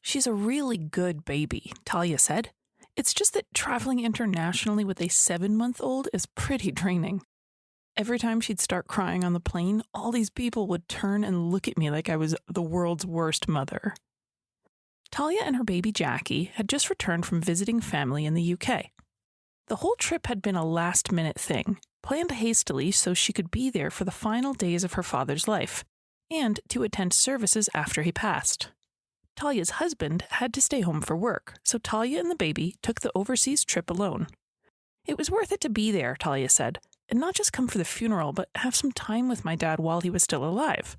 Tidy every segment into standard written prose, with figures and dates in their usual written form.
She's a really good baby, Talia said. It's just that traveling internationally with a 7-month-old is pretty draining. Every time she'd start crying on the plane, all these people would turn and look at me like I was the world's worst mother. Talia and her baby Jackie had just returned from visiting family in the UK. The whole trip had been a last-minute thing, planned hastily so she could be there for the final days of her father's life, and to attend services after he passed. Talia's husband had to stay home for work, so Talia and the baby took the overseas trip alone. It was worth it to be there, Talia said, and not just come for the funeral, but have some time with my dad while he was still alive.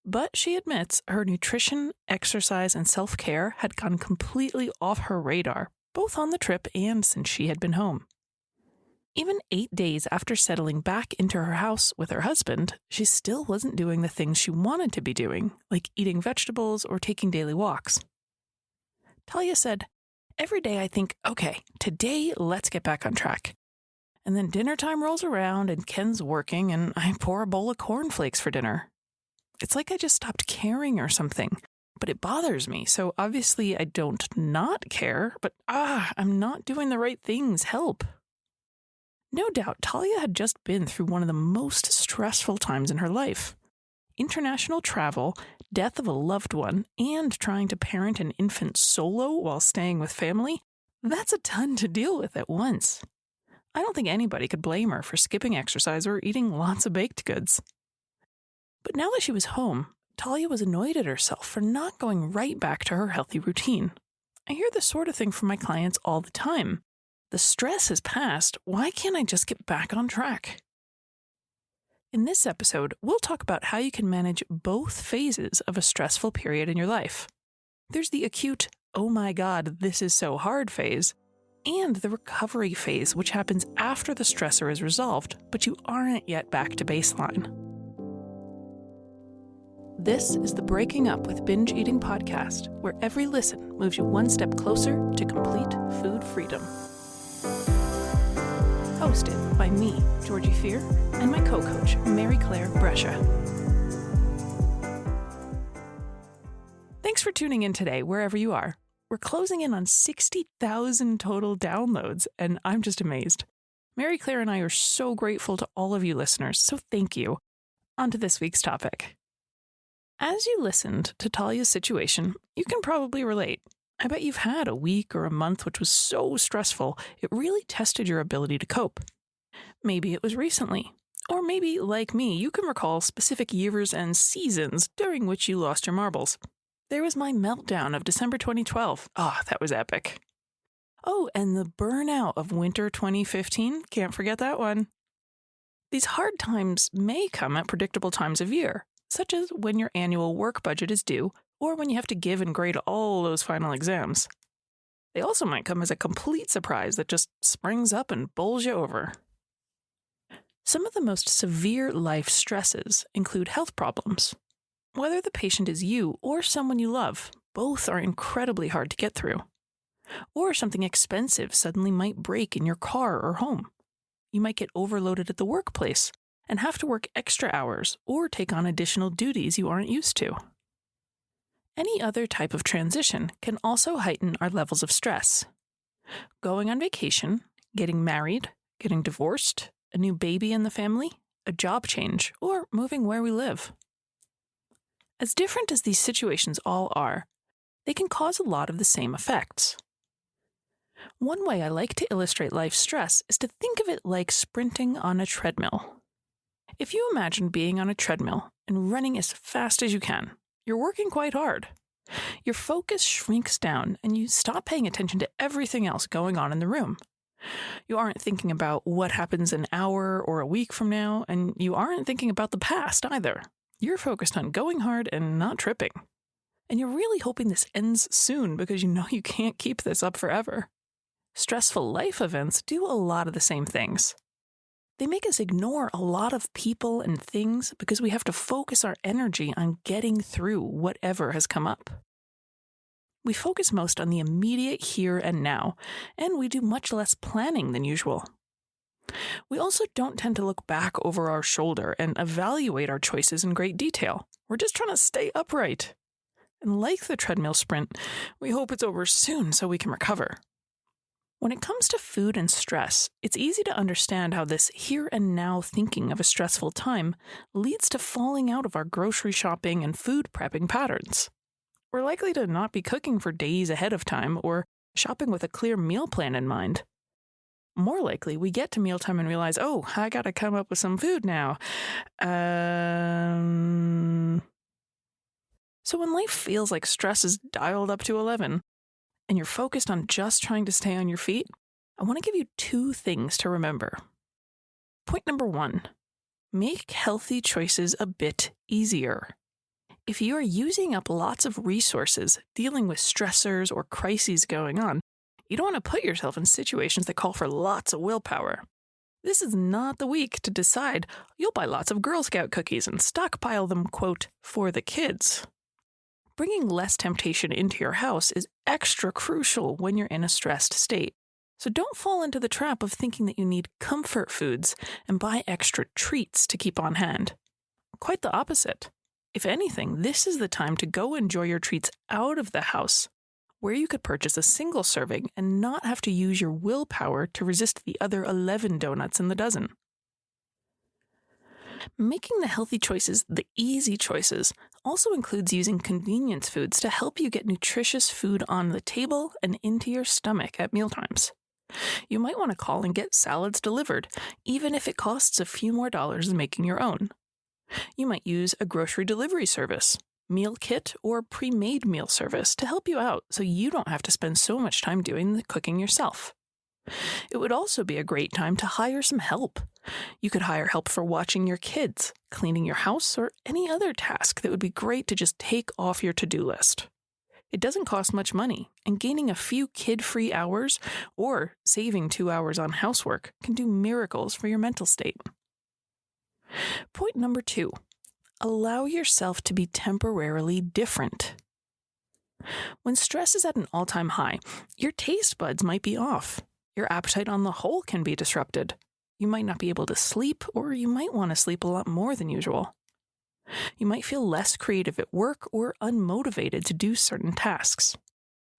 But she admits her nutrition, exercise, and self-care had gone completely off her radar, both on the trip and since she had been home. Even 8 days after settling back into her house with her husband, she still wasn't doing the things she wanted to be doing, like eating vegetables or taking daily walks. Talia said, "Every day I think, okay, today let's get back on track. And then dinner time rolls around and Ken's working and I pour a bowl of cornflakes for dinner. It's like I just stopped caring or something, but it bothers me, so obviously I don't not care, but I'm not doing the right things, help." No doubt, Talia had just been through one of the most stressful times in her life. International travel, death of a loved one, and trying to parent an infant solo while staying with family, that's a ton to deal with at once. I don't think anybody could blame her for skipping exercise or eating lots of baked goods. But now that she was home, Talia was annoyed at herself for not going right back to her healthy routine. I hear this sort of thing from my clients all the time. The stress has passed, why can't I just get back on track? In this episode, we'll talk about how you can manage both phases of a stressful period in your life. There's the acute, oh my god, this is so hard phase, and the recovery phase, which happens after the stressor is resolved, but you aren't yet back to baseline. This is the Breaking Up with Binge Eating podcast, where every listen moves you one step closer to complete food freedom. Hosted by me, Georgie Fear, and my co-coach, Mary Claire Brescia. Thanks for tuning in today, wherever you are. We're closing in on 60,000 total downloads, and I'm just amazed. Mary Claire and I are so grateful to all of you listeners, so thank you. On to this week's topic. As you listened to Talia's situation, you can probably relate. I bet you've had a week or a month which was so stressful, it really tested your ability to cope. Maybe it was recently. Or maybe, like me, you can recall specific years and seasons during which you lost your marbles. There was my meltdown of December 2012. That was epic. Oh, and the burnout of winter 2015. Can't forget that one. These hard times may come at predictable times of year, such as when your annual work budget is due, or when you have to give and grade all those final exams. They also might come as a complete surprise that just springs up and bowls you over. Some of the most severe life stresses include health problems. Whether the patient is you or someone you love, both are incredibly hard to get through. Or something expensive suddenly might break in your car or home. You might get overloaded at the workplace and have to work extra hours or take on additional duties you aren't used to. Any other type of transition can also heighten our levels of stress. Going on vacation, getting married, getting divorced, a new baby in the family, a job change, or moving where we live. As different as these situations all are, they can cause a lot of the same effects. One way I like to illustrate life stress is to think of it like sprinting on a treadmill. If you imagine being on a treadmill and running as fast as you can, you're working quite hard. Your focus shrinks down and you stop paying attention to everything else going on in the room. You aren't thinking about what happens an hour or a week from now, and you aren't thinking about the past either. You're focused on going hard and not tripping. And you're really hoping this ends soon because you know you can't keep this up forever. Stressful life events do a lot of the same things. They make us ignore a lot of people and things because we have to focus our energy on getting through whatever has come up. We focus most on the immediate here and now, and we do much less planning than usual. We also don't tend to look back over our shoulder and evaluate our choices in great detail. We're just trying to stay upright. And like the treadmill sprint, we hope it's over soon so we can recover. When it comes to food and stress, it's easy to understand how this here and now thinking of a stressful time leads to falling out of our grocery shopping and food prepping patterns. We're likely to not be cooking for days ahead of time or shopping with a clear meal plan in mind. More likely, we get to mealtime and realize, oh, I gotta come up with some food now. So when life feels like stress is dialed up to 11, and you're focused on just trying to stay on your feet, I want to give you 2 things to remember. Point number 1, make healthy choices a bit easier. If you are using up lots of resources dealing with stressors or crises going on, you don't want to put yourself in situations that call for lots of willpower. This is not the week to decide you'll buy lots of Girl Scout cookies and stockpile them, quote, for the kids. Bringing less temptation into your house is extra crucial when you're in a stressed state. So don't fall into the trap of thinking that you need comfort foods and buy extra treats to keep on hand. Quite the opposite. If anything, this is the time to go enjoy your treats out of the house, where you could purchase a single serving and not have to use your willpower to resist the other 11 donuts in the dozen. Making the healthy choices the easy choices also includes using convenience foods to help you get nutritious food on the table and into your stomach at mealtimes. You might want to call and get salads delivered, even if it costs a few more dollars than making your own. You might use a grocery delivery service, meal kit, or pre-made meal service to help you out so you don't have to spend so much time doing the cooking yourself. It would also be a great time to hire some help. You could hire help for watching your kids, cleaning your house, or any other task that would be great to just take off your to-do list. It doesn't cost much money, and gaining a few kid-free hours or saving 2 hours on housework can do miracles for your mental state. Point number 2, allow yourself to be temporarily different. When stress is at an all-time high, your taste buds might be off. Your appetite on the whole can be disrupted. You might not be able to sleep, or you might want to sleep a lot more than usual. You might feel less creative at work or unmotivated to do certain tasks.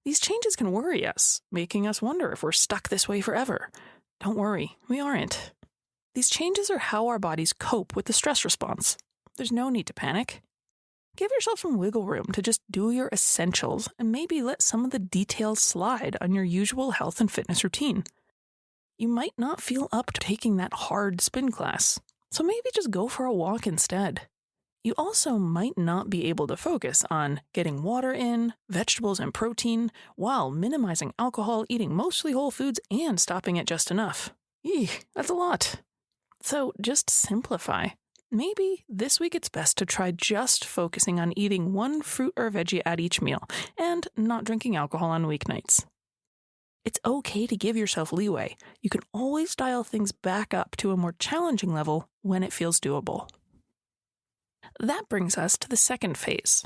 These changes can worry us, making us wonder if we're stuck this way forever. Don't worry, we aren't. These changes are how our bodies cope with the stress response. There's no need to panic. Give yourself some wiggle room to just do your essentials and maybe let some of the details slide on your usual health and fitness routine. You might not feel up to taking that hard spin class, so maybe just go for a walk instead. You also might not be able to focus on getting water in, vegetables and protein, while minimizing alcohol, eating mostly whole foods, and stopping at just enough. Eek, that's a lot. So just simplify. Maybe this week it's best to try just focusing on eating 1 fruit or veggie at each meal and not drinking alcohol on weeknights. It's okay to give yourself leeway. You can always dial things back up to a more challenging level when it feels doable. That brings us to the second phase.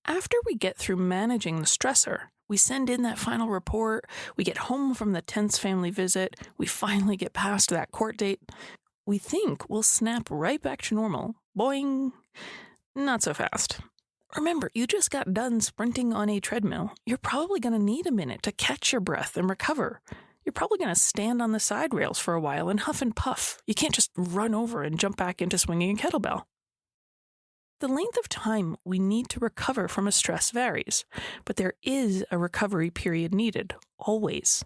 After we get through managing the stressor, we send in that final report, we get home from the tense family visit, we finally get past that court date, we think we'll snap right back to normal. Boing! Not so fast. Remember, you just got done sprinting on a treadmill. You're probably going to need a minute to catch your breath and recover. You're probably going to stand on the side rails for a while and huff and puff. You can't just run over and jump back into swinging a kettlebell. The length of time we need to recover from a stress varies, but there is a recovery period needed, always.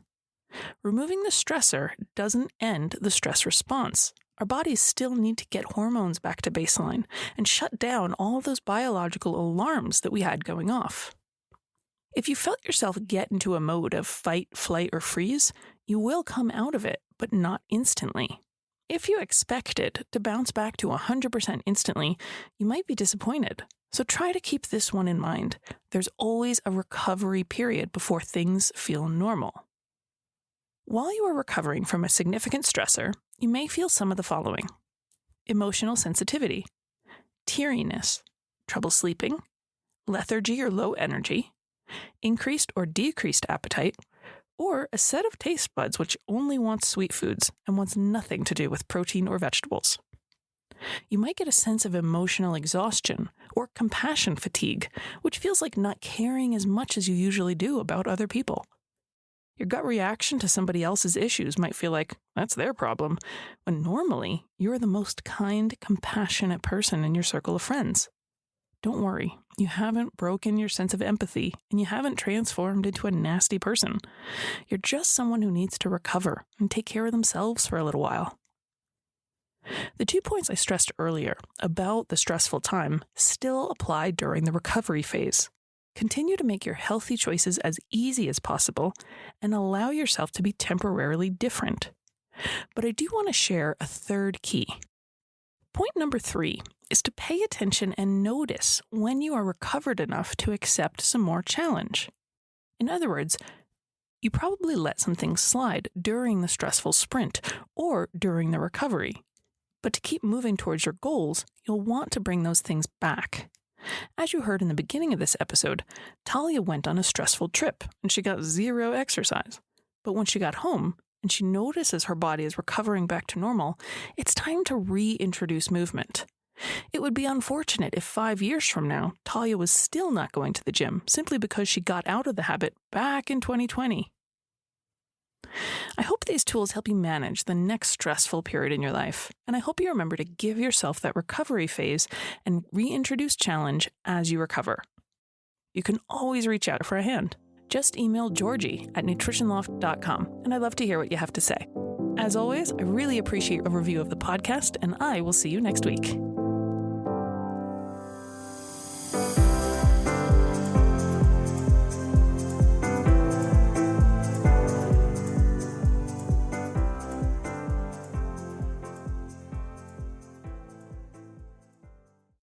Removing the stressor doesn't end the stress response. Our bodies still need to get hormones back to baseline and shut down all those biological alarms that we had going off. If you felt yourself get into a mode of fight, flight, or freeze, you will come out of it, but not instantly. If you expected to bounce back to 100% instantly, you might be disappointed. So try to keep this one in mind. There's always a recovery period before things feel normal. While you are recovering from a significant stressor, you may feel some of the following: emotional sensitivity, teariness, trouble sleeping, lethargy or low energy, increased or decreased appetite, or a set of taste buds which only wants sweet foods and wants nothing to do with protein or vegetables. You might get a sense of emotional exhaustion or compassion fatigue, which feels like not caring as much as you usually do about other people. Your gut reaction to somebody else's issues might feel like that's their problem, when normally you're the most kind, compassionate person in your circle of friends. Don't worry, you haven't broken your sense of empathy and you haven't transformed into a nasty person. You're just someone who needs to recover and take care of themselves for a little while. The 2 points I stressed earlier about the stressful time still apply during the recovery phase. Continue to make your healthy choices as easy as possible and allow yourself to be temporarily different. But I do want to share a third key. Point number 3 is to pay attention and notice when you are recovered enough to accept some more challenge. In other words, you probably let some things slide during the stressful sprint or during the recovery. But to keep moving towards your goals, you'll want to bring those things back. As you heard in the beginning of this episode, Talia went on a stressful trip and she got 0 exercise. But when she got home and she notices her body is recovering back to normal, it's time to reintroduce movement. It would be unfortunate if 5 years from now, Talia was still not going to the gym simply because she got out of the habit back in 2020. I hope these tools help you manage the next stressful period in your life, and I hope you remember to give yourself that recovery phase and reintroduce challenge as you recover. You can always reach out for a hand. Just email Georgie@nutritionloft.com, and I'd love to hear what you have to say. As always, I really appreciate a review of the podcast, and I will see you next week.